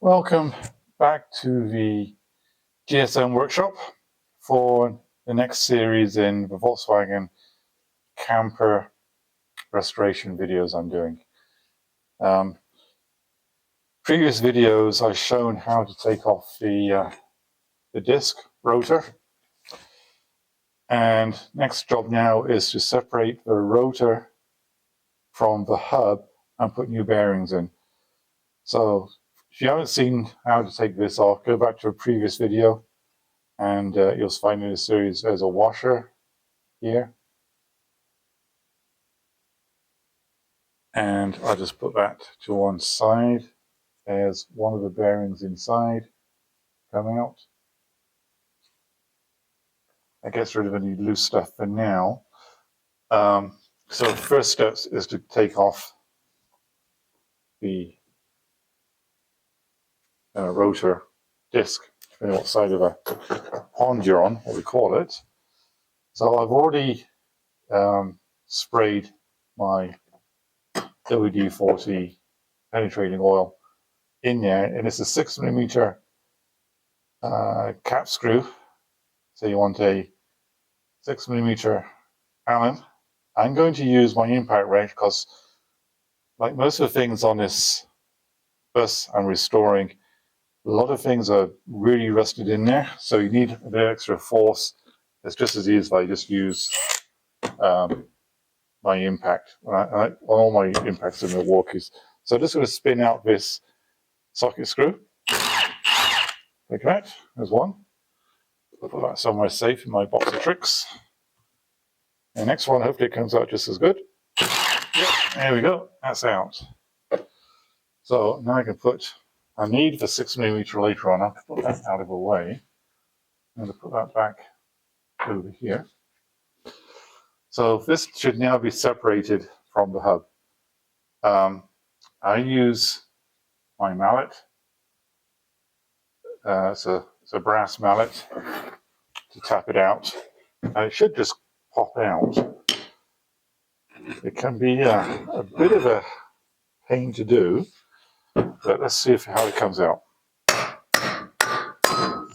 Welcome back to the GSM workshop for the next series in the Volkswagen camper restoration videos I'm doing. Previous videos I've shown how to take off the disc rotor, and next job now is to separate the rotor from the hub and put new bearings in. So if you haven't seen how to take this off, go back to a previous video and you'll find in the series there's a washer here, and I'll just put that to one side. There's one of the bearings inside coming out. That gets rid of any loose stuff for now. So the first step is to take off the rotor disc, depending on what side of a pond you're on, what we call it. So I've already sprayed my WD-40 penetrating oil in there, and it's a 6mm cap screw. So you want a 6mm Allen. I'm going to use my impact wrench because, like most of the things on this bus I'm restoring, a lot of things are really rusted in there, so you need a bit of extra force. It's just as easy if I just use my impact. All my impacts are Milwaukee's. So I'm just going to spin out this socket screw. Like that. There's one. I'll put that somewhere safe in my box of tricks. The next one, hopefully it comes out just as good. Yep, there we go. That's out. So now I need the 6mm later on. I'll put that out of the way. I'm going to put that back over here. So this should now be separated from the hub. I use my mallet. It's a brass mallet to tap it out. It should just pop out. It can be a bit of a pain to do, but let's see how it comes out. There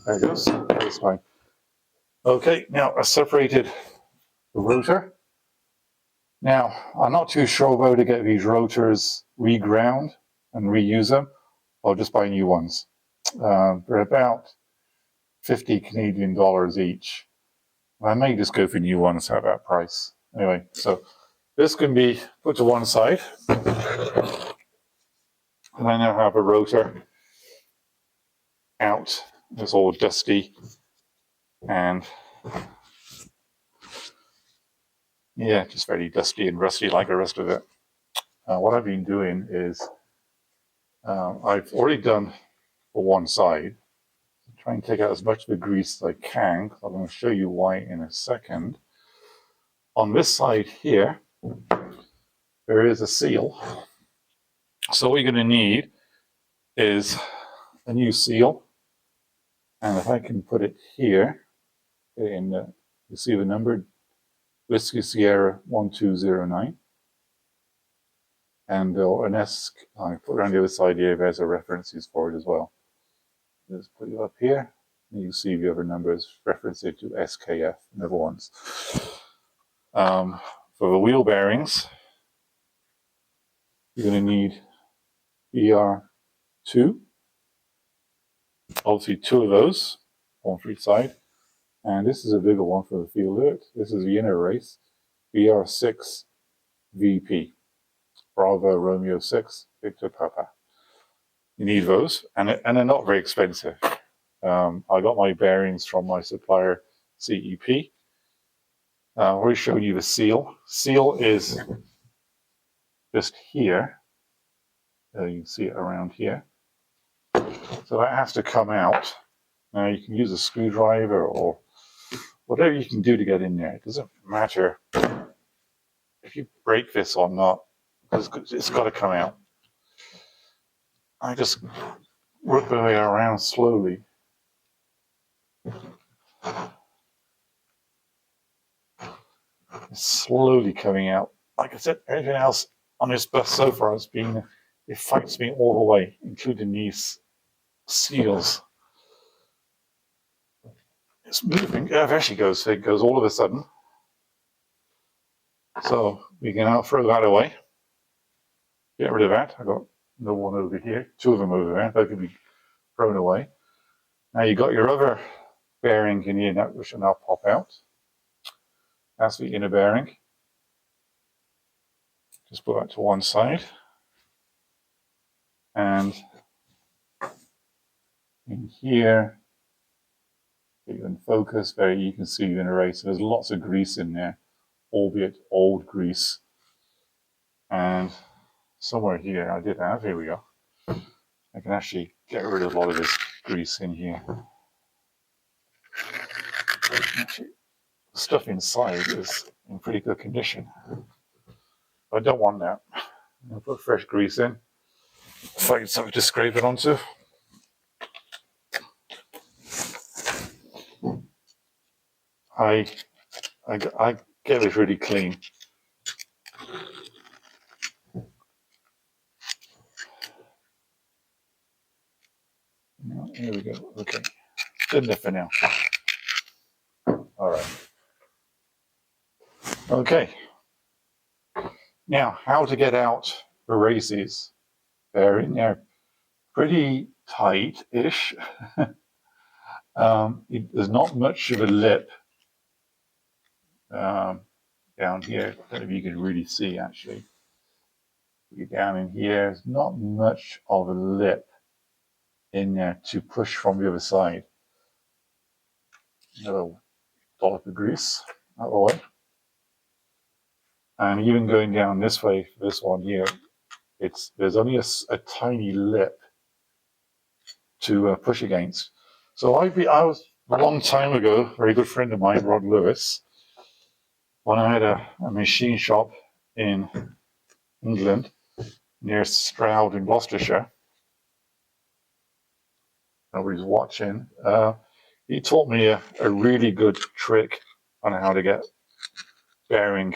it goes. That's fine. Okay, now I separated the rotor. Now, I'm not too sure whether to get these rotors reground and reuse them, or just buy new ones. They're about 50 Canadian dollars each. I may just go for new ones at that price. Anyway, so this can be put to one side. And I now have a rotor out. It's all dusty and yeah, just very dusty and rusty like the rest of it. What I've been doing is I've already done for one side. Try and take out as much of the grease as I can, because I'm going to show you why in a second. On this side here, there is a seal. So what you're going to need is a new seal. And if I can put it here, in you see the number, Whiskey Sierra 1209. And an S, I put it on the other side here, there's a references for it as well. Just put it up here, and you see the other numbers reference it to SKF, never ones. For the wheel bearings, you're going to need BR2, obviously two of those, one for each side, and this is a bigger one for the field alert. This is the inner race, BR6 VP, Bravo Romeo 6, Victor Papa. You need those, and they're not very expensive. I got my bearings from my supplier, CEP. I've already shown you the seal. Seal is just here. You can see it around here. So that has to come out. Now you can use a screwdriver or whatever you can do to get in there. It doesn't matter if you break this or not, because it's got to come out. I just work my way around slowly. It's slowly coming out. Like I said, everything else on this bus so far has been, it fights me all the way, including these seals. It's moving. Yeah, it actually goes. It goes all of a sudden. So we can now throw that away. Get rid of that. I got the one over here. Two of them over there. That can be thrown away. Now you got your other bearing in here, which will now pop out. That's the inner bearing. Just put that to one side. And in here, you can focus. There you can see the inner race. There's lots of grease in there, albeit old grease. And somewhere here, I did have, here we go. I can actually get rid of a lot of this grease in here. Actually, the stuff inside is in pretty good condition. I don't want that. I'll put fresh grease in. Find something to scrape it onto. I get it really clean. Here we go. Okay, good enough for now. All right. Okay. Now, how to get out the races? They're in there pretty tight-ish. There's not much of a lip down here. I don't know if you can really see, actually. You're down in here. There's not much of a lip in there to push from the other side. Another dollop of grease out of the way. And even going down this way, this one here, there's only a tiny lip to push against. So I was a long time ago, a very good friend of mine, Rod Lewis, when I had a machine shop in England near Stroud in Gloucestershire. Nobody's watching. He taught me a really good trick on how to get bearing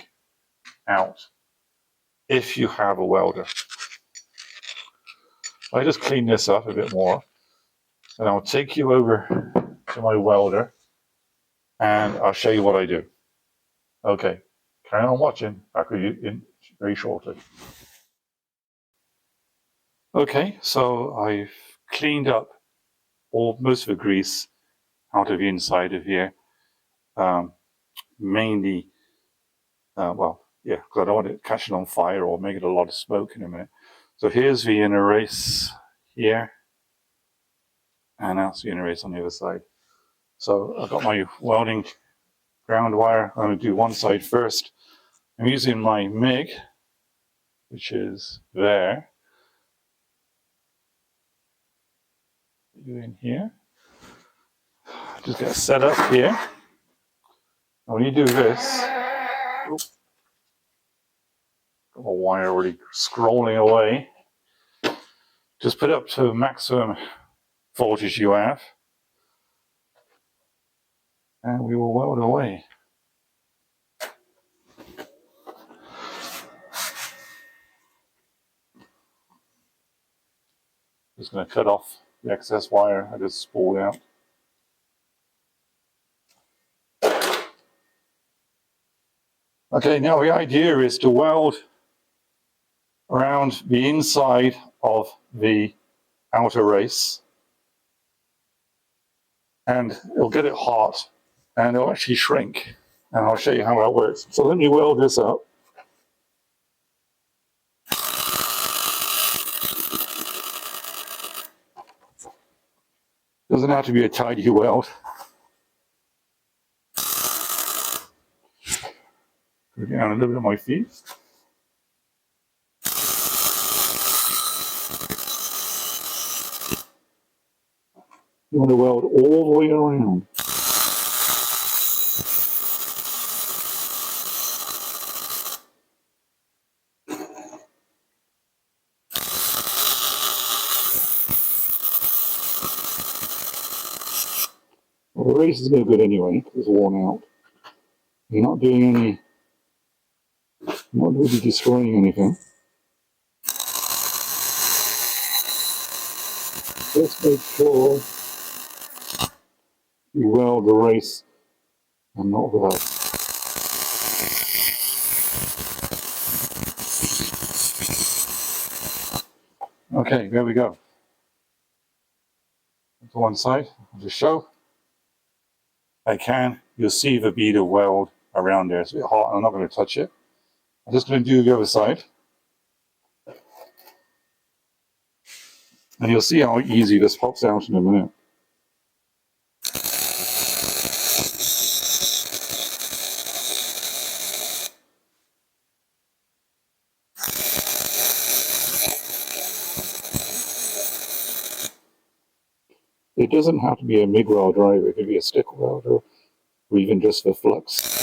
out if you have a welder. I just clean this up a bit more, and I'll take you over to my welder and I'll show you what I do. Okay, carry on watching. Back with you in very shortly. Okay, so I've cleaned up most of the grease out of the inside of here. Mainly, because I don't want it catching on fire or making a lot of smoke in a minute. So here's the inner race here, and that's the inner race on the other side. So I've got my welding ground wire. I'm going to do one side first. I'm using my MIG, which is there. You in here. Just get set up here. And when you do this, got my wire already scrolling away. Just put it up to maximum voltage you have, and we will weld away. Just going to cut off the excess wire I just spooled out. Okay, now the idea is to weld around the inside of the outer race, and it'll get it hot and it'll actually shrink, and I'll show you how that works. So let me weld this up. Doesn't have to be a tidy weld. Go down a little bit of my feet. You want to weld all the way around. Well, the race is no good anyway. It's worn out. You're not doing any, not really destroying anything. Just make sure you weld the race and not the weld. Okay, there we go. To one side, I'll just show. You'll see the bead of weld around there. It's a bit hot, I'm not going to touch it. I'm just going to do the other side. And you'll see how easy this pops out in a minute. It doesn't have to be a MIG weld driver, it could be a stick welder, or even just the flux.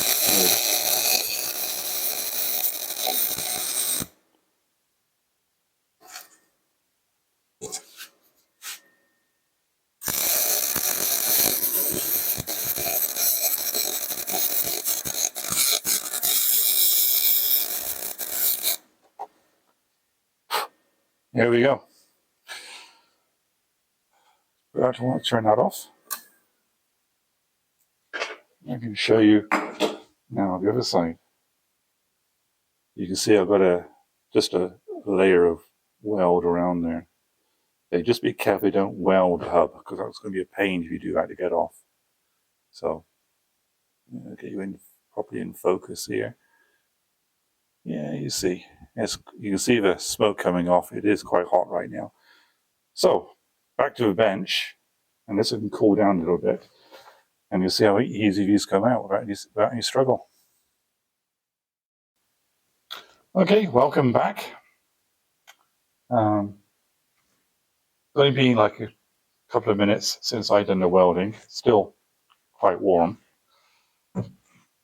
There we go. I want to turn that off. I can show you now the other side. You can see I've got just a layer of weld around there. Just be careful you don't weld the hub, because that's going to be a pain if you do that to get off. So, get you in properly in focus here. Yeah, you see, you can see the smoke coming off. It is quite hot right now. So, back to the bench, and this can cool down a little bit, and you'll see how easy these come out without any struggle. Okay, welcome back. It's only been like a couple of minutes since I've done the welding. Still quite warm,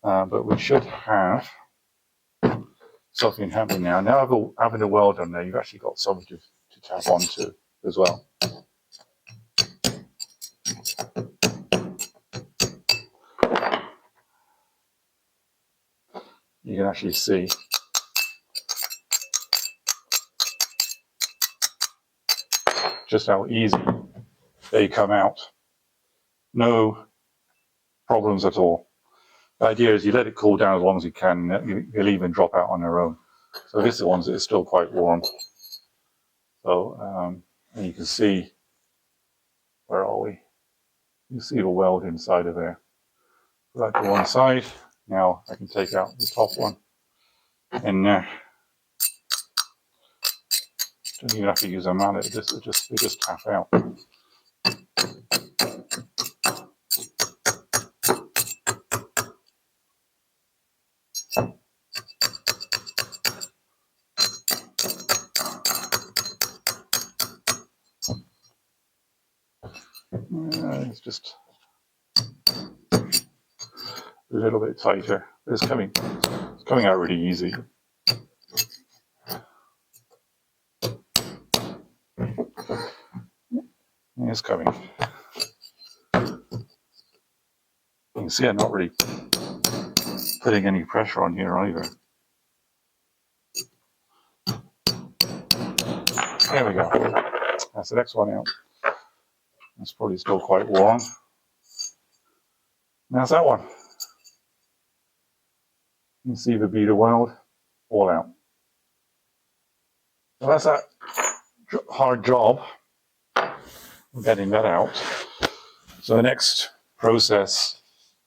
but we should have something happening now. Now having a weld done there, you've actually got something to tap onto as well. You can actually see just how easy they come out. No problems at all. The idea is you let it cool down as long as you can, you'll even drop out on their own. So this one is still quite warm. So and you can see, where are we? You see the weld inside of there. Put that to one side. Now I can take out the top one. And don't even have to use a mallet, they just tap out. It's just a little bit tighter. It's coming out really easy. It's coming. You can see I'm not really putting any pressure on here either. There we go. That's the next one out. That's probably still quite warm. That's that one. You can see the bead of weld all out. So that's that hard job of getting that out. So the next process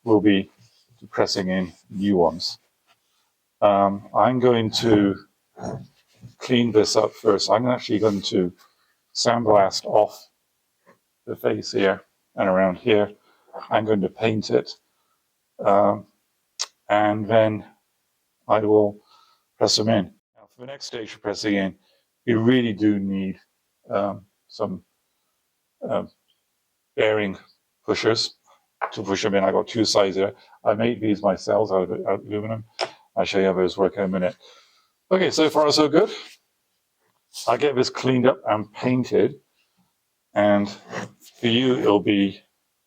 will be pressing in new ones. I'm going to clean this up first. I'm actually going to sandblast off the face here and around here. I'm going to paint it, and then I will press them in. Now for the next stage of pressing in, you really do need some bearing pushers to push them in. I got two sizes there. I made these myself out of aluminum. I'll show you how those work in a minute. Okay, so far so good. I'll get this cleaned up and painted, and for you it'll be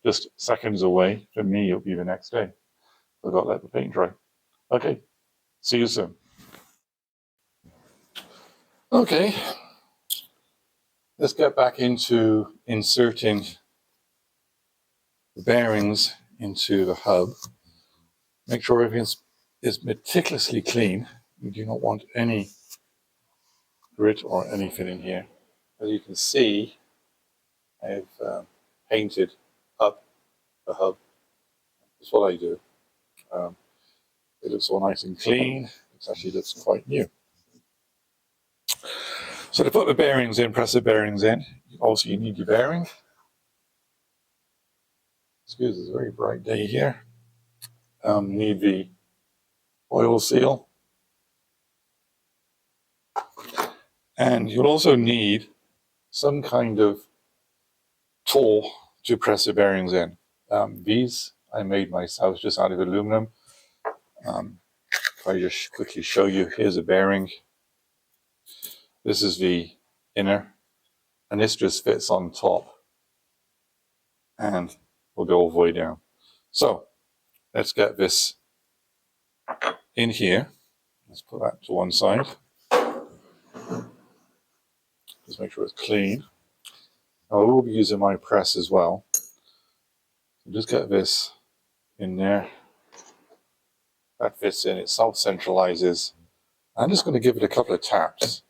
just seconds away. For me it'll be the next day. I've got to let the paint dry. Okay, see you soon. Okay, Let's get back into inserting the bearings into the hub. Make sure everything is meticulously clean. You do not want any grit or anything in here. As you can see, I've painted up the hub. That's what I do. It looks all nice and clean. It actually looks quite new. So to put the bearings in, press the bearings in. Also, you need your bearing. Excuse me, it's a very bright day here. You need the oil seal. And you'll also need some kind of tool to press the bearings in. These I made myself just out of aluminum. If I just quickly show you, here's a bearing. This is the inner, and this just fits on top and will go all the way down. So let's get this in here. Let's put that to one side. Just make sure it's clean. I will be using my press as well. So just get this in there. That fits in, it self-centralizes. I'm just going to give it a couple of taps.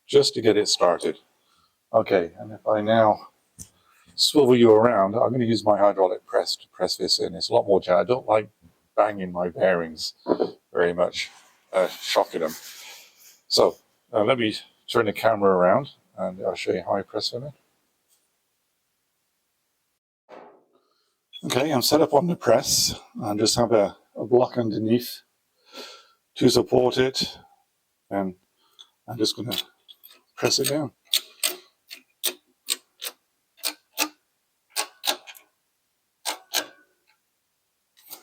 Just to get it started. Okay, and if I now swivel you around, I'm going to use my hydraulic press to press this in. It's a lot more gentle. I don't like banging my bearings very much, shocking them. So let me turn the camera around and I'll show you how I press them in. Okay, I'm set up on the press. I just have a block underneath to support it, and I'm just going to press it down.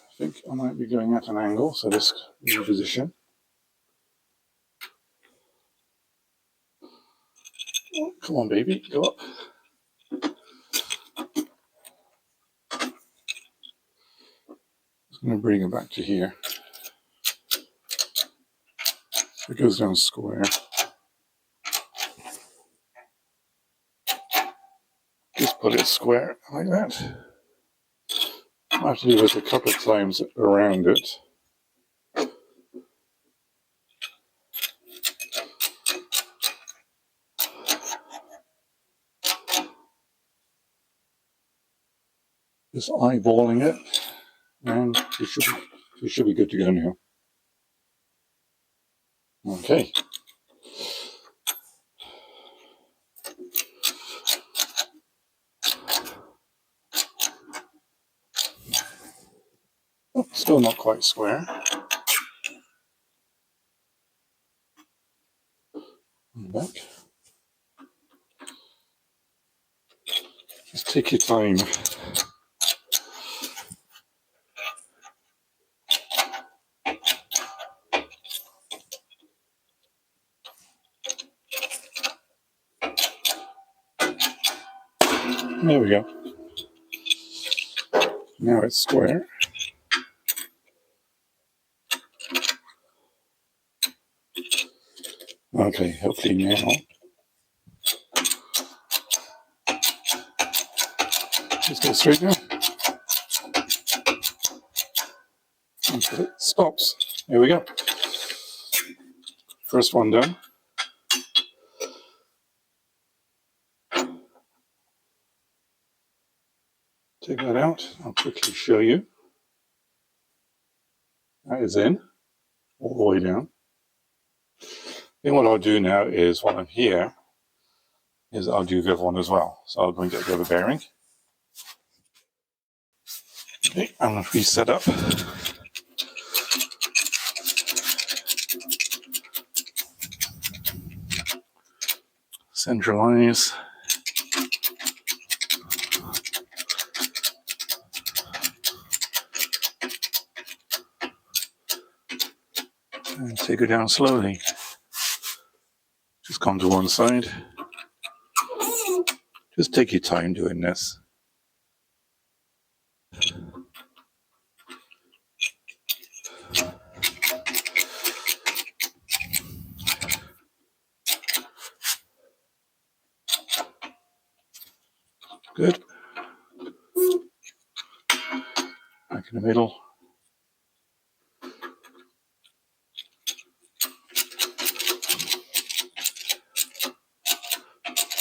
I think I might be going at an angle, so this reposition. Oh, come on, baby, go up. I'm going to bring it back to here. It goes down square. Just put it square like that. I have to do this a couple of times around it. Just eyeballing it, and it should be good to go now. Okay. Oh, still not quite square. And back. Just take your time. There we go. Now it's square. Okay, hopefully now. Just go straight now. Until it stops. Here we go. First one done. Take that out. I'll quickly show you. That is in, all the way down. Then what I'll do now is, while I'm here, is I'll do the other one as well. So I'll go and get the other bearing. Okay, I'm going to reset up. Centralize. And take it down slowly. Just come to one side. Just take your time doing this. good. Back in the middle.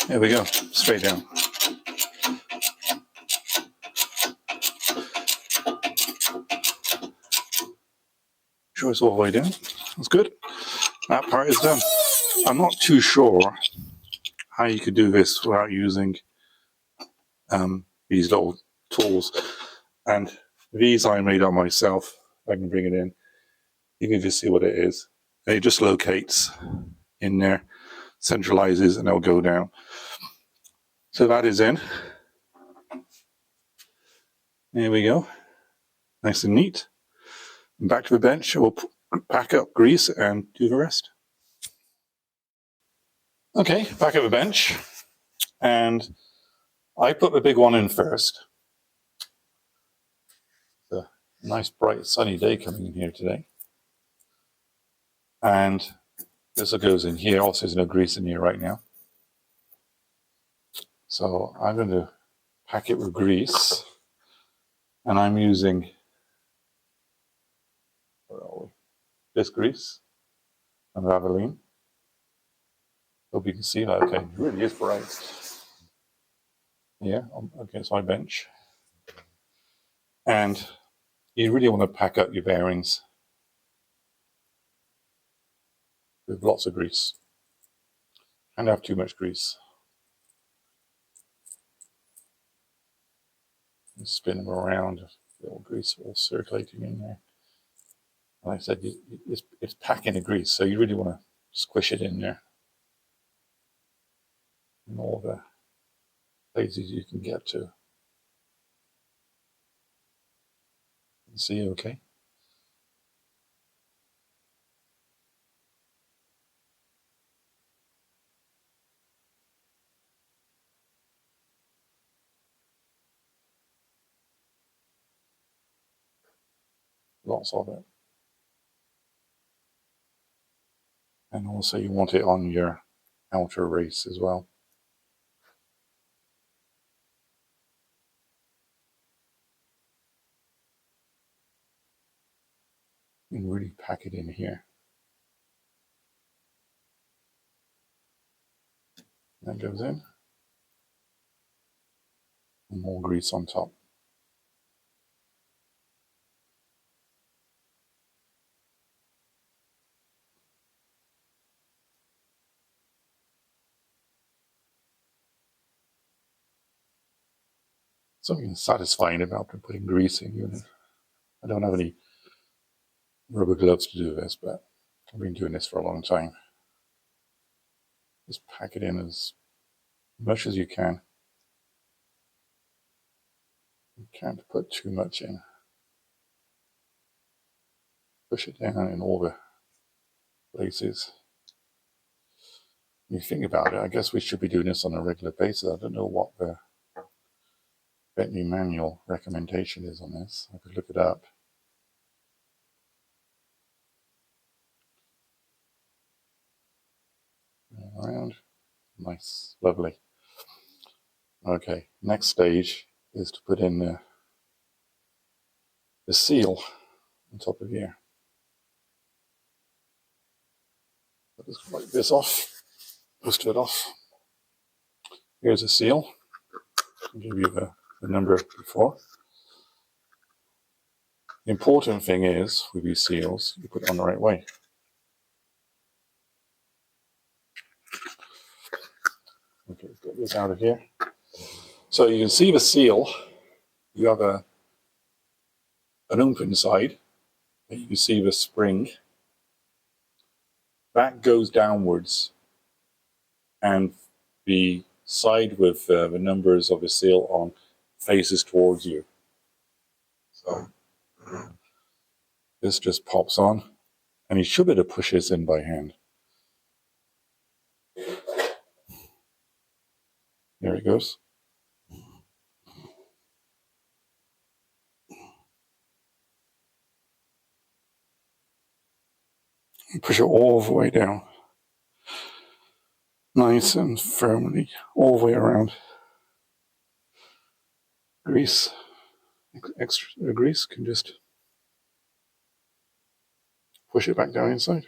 There we go, straight down. Sure it's all the way down. That's good. That part is done. I'm not too sure how you could do this without using these little tools. And these I made up myself. I can bring it in. You can just see what it is. It just locates in there, centralizes, and it'll go down. So that is in. There we go. Nice and neat. And back to the bench. We'll pack up grease and do the rest. Okay, back at the bench. And I put the big one in first. It's a nice bright sunny day coming in here today. And this goes in here. Also, there's no grease in here right now. So I'm going to pack it with grease. And I'm using this grease and Vaseline. Hope you can see that. Okay, it really is bright. Yeah, against my bench. And you really want to pack up your bearings with lots of grease. Can't have too much grease. And spin them around, little grease all circulating in there. Like I said, it's packing the grease, so you really want to squish it in there. In all the places you can get to. See, okay? Lots of it. And also you want it on your outer race as well. You can really pack it in here. That goes in. And more grease on top. Something satisfying about putting grease in unit. I don't have any rubber gloves to do this, but I've been doing this for a long time. Just pack it in as much as you can. You can't put too much in. Push it down in all the places. When you think about it, I guess we should be doing this on a regular basis. I don't know what the Bentley manual recommendation is on this. I could look it up. Around. Nice, lovely. Okay, next stage is to put in the seal on top of here. I'll just wipe this off, twist it off. Here's a seal. I'll give you the number before. The important thing is, with these seals, you put it on the right way. Okay, let's get this out of here. So you can see the seal. You have an open side. You can see the spring. That goes downwards. And the side with the numbers of the seal on faces towards you. So this just pops on. And you should be able to push this in by hand. There it goes. You push it all the way down. Nice and firmly, all the way around. grease, extra grease, can just push it back down inside.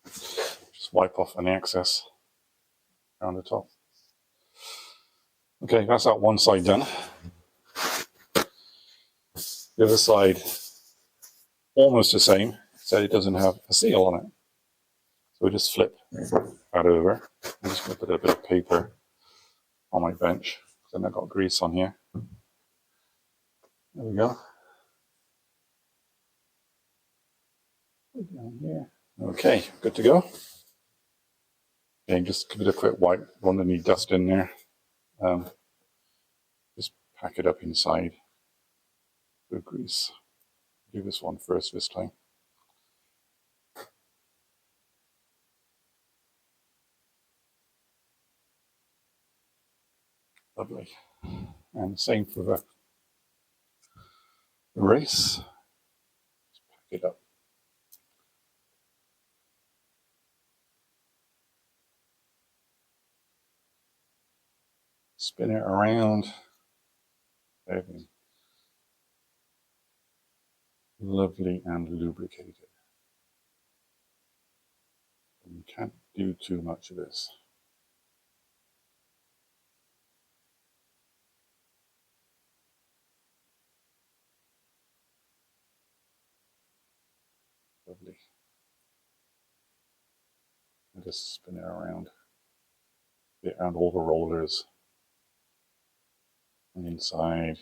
Just wipe off any excess around the top. Okay, that's that one side done. The other side, almost the same, except it doesn't have a seal on it. So we just flip that over. I'm just going to put a bit of paper on my bench, because then I've got grease on here. There we go. Down here. Okay, good to go. Okay, just give it a quick wipe, don't need any dust in there. Just pack it up inside with grease. Do this one first this time. Lovely. And same for the race. Just pack it up. Spin it around. Everything lovely and lubricated. You can't do too much of this. Lovely. And just spin it around. Get around all the rollers. And inside.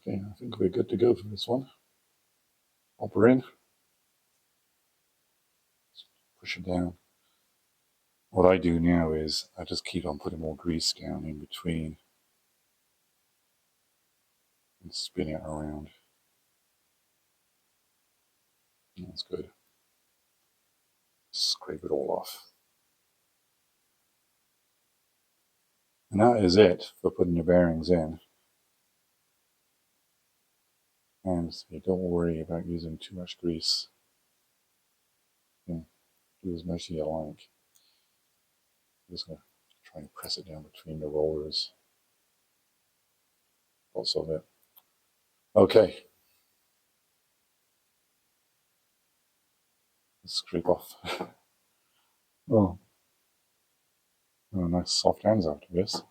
Okay, I think we're good to go for this one. Pop her in. Push it down. What I do now is I just keep on putting more grease down in between and spin it around. That's good. Scrape it all off. And that is it for putting the bearings in. And so don't worry about using too much grease. You can do as much as you like. I'm just going to try and press it down between the rollers. Lots of it. Okay. Let's scrape off. Oh, nice soft hands after this.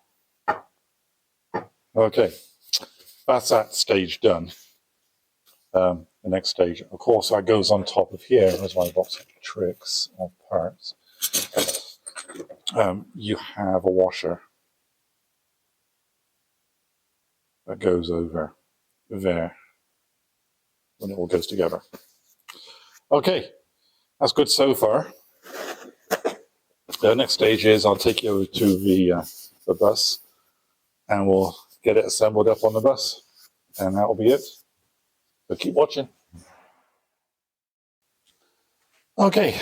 Okay, that's that stage done. The next stage, of course, that goes on top of here. There's my box of tricks of parts. You have a washer that goes over there when it all goes together. Okay, that's good so far. The next stage is I'll take you over to the bus and we'll get it assembled up on the bus, and that'll be it. So keep watching. Okay,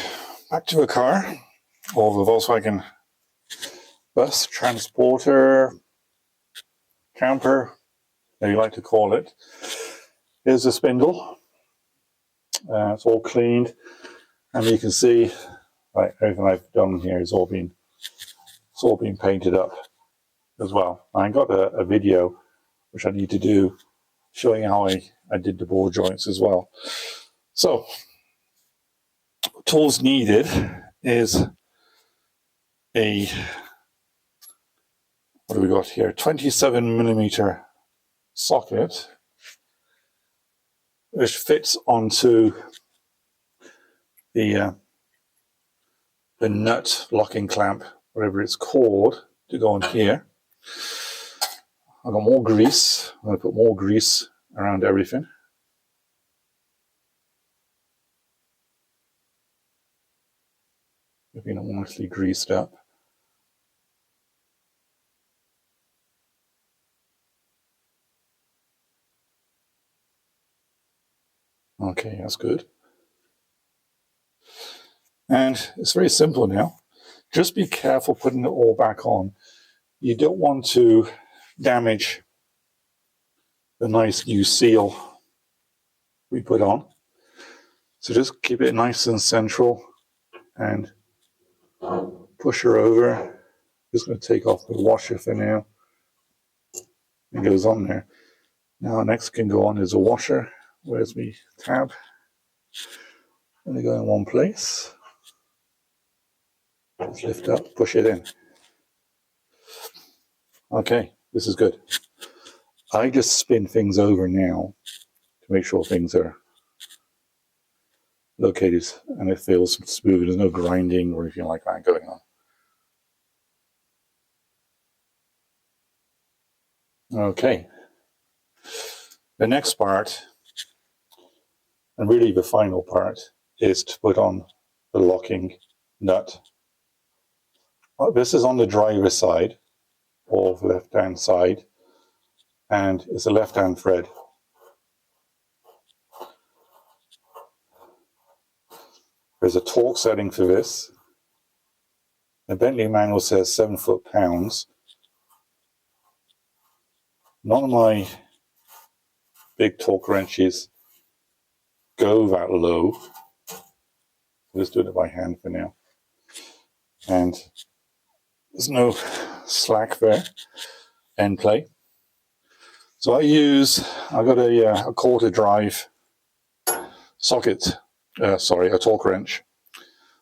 back to the car, or the Volkswagen bus, transporter, camper, as you like to call it. Here's the spindle. It's all cleaned, and you can see everything I've done here is all been painted up as well. I got a video which I need to do showing how I did the ball joints as well. So tools needed is a, what do we got here, 27mm socket which fits onto the nut locking clamp, whatever it's called, to go on here. I've got more grease. I'm going to put more grease around everything. Getting it nicely greased up. Okay, that's good. And it's very simple now. Just be careful putting it all back on. You don't want to damage the nice new seal we put on. So just keep it nice and central and push her over. Just going to take off the washer for now. It goes on there. Now next can go on is a washer. Where's my tab? Going to go in one place. Just lift up, push it in. Okay, this is good. I just spin things over now to make sure things are located and it feels smooth. There's no grinding or anything like that going on. Okay. The next part, and really the final part, is to put on the locking nut. This is on the driver's side, or the left-hand side, and it's a left-hand thread. There's a torque setting for this. The Bentley manual says 7 foot-pounds. None of my big torque wrenches go that low. I'm just doing it by hand for now. And there's no slack there, end play. So I've got a quarter drive socket, a torque wrench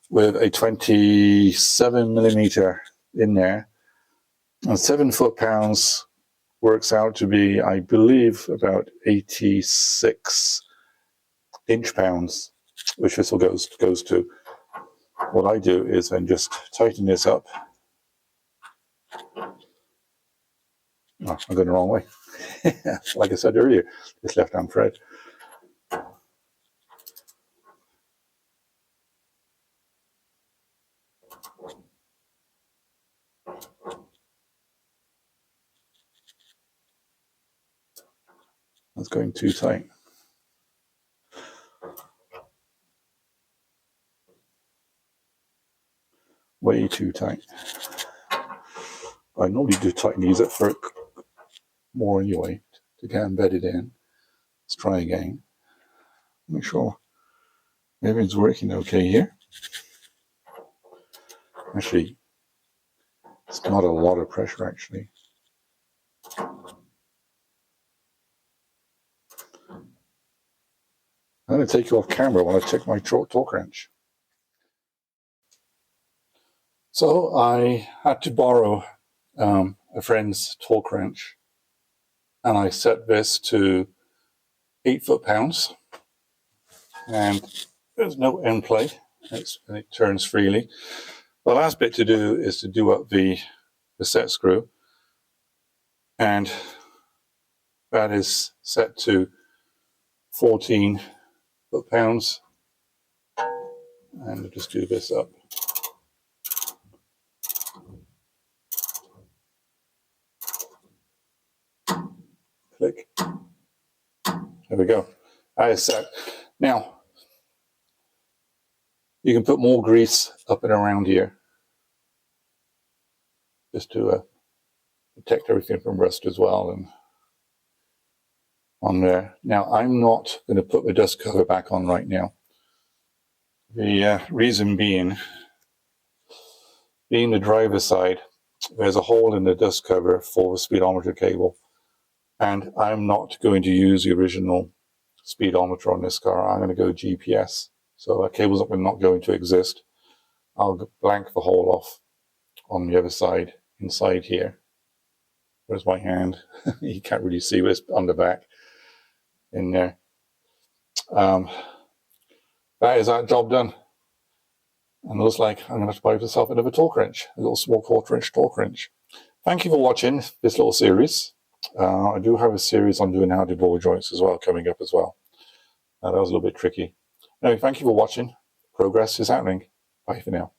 with a 27mm in there. And 7 foot-pounds works out to be, I believe, about 86 inch-pounds, which this goes to. What I do is then just tighten this up. Oh, I'm going the wrong way. Like I said earlier, this left-hand thread. That's going too tight. Way too tight. I normally do tighten these up for more anyway, to get embedded in. Let's try again. Make sure everything's working okay here. Actually, it's not a lot of pressure actually. I'm going to take you off camera while I check my torque wrench. So I had to borrow a friend's torque wrench, and I set this to 8 foot-pounds, and there's no end play, and it turns freely. The last bit to do is to do up the set screw, and that is set to 14 foot-pounds, and we'll just do this up. Click. There we go. That is set. Now, you can put more grease up and around here, just to protect everything from rust as well, and on there. Now, I'm not going to put the dust cover back on right now. The reason being the driver's side, there's a hole in the dust cover for the speedometer cable, and I'm not going to use the original speedometer on this car. I'm going to go GPS, so that cable's not going to exist. I'll blank the hole off on the other side, inside here. Where's my hand? You can't really see this on the back in there. That is that job done. And it looks like I'm going to have to buy myself another torque wrench, a little small quarter-inch torque wrench. Thank you for watching this little series. I do have a series on doing how to ball joints as well coming up as well. That was a little bit tricky. Anyway, thank you for watching. Progress is happening. Bye for now.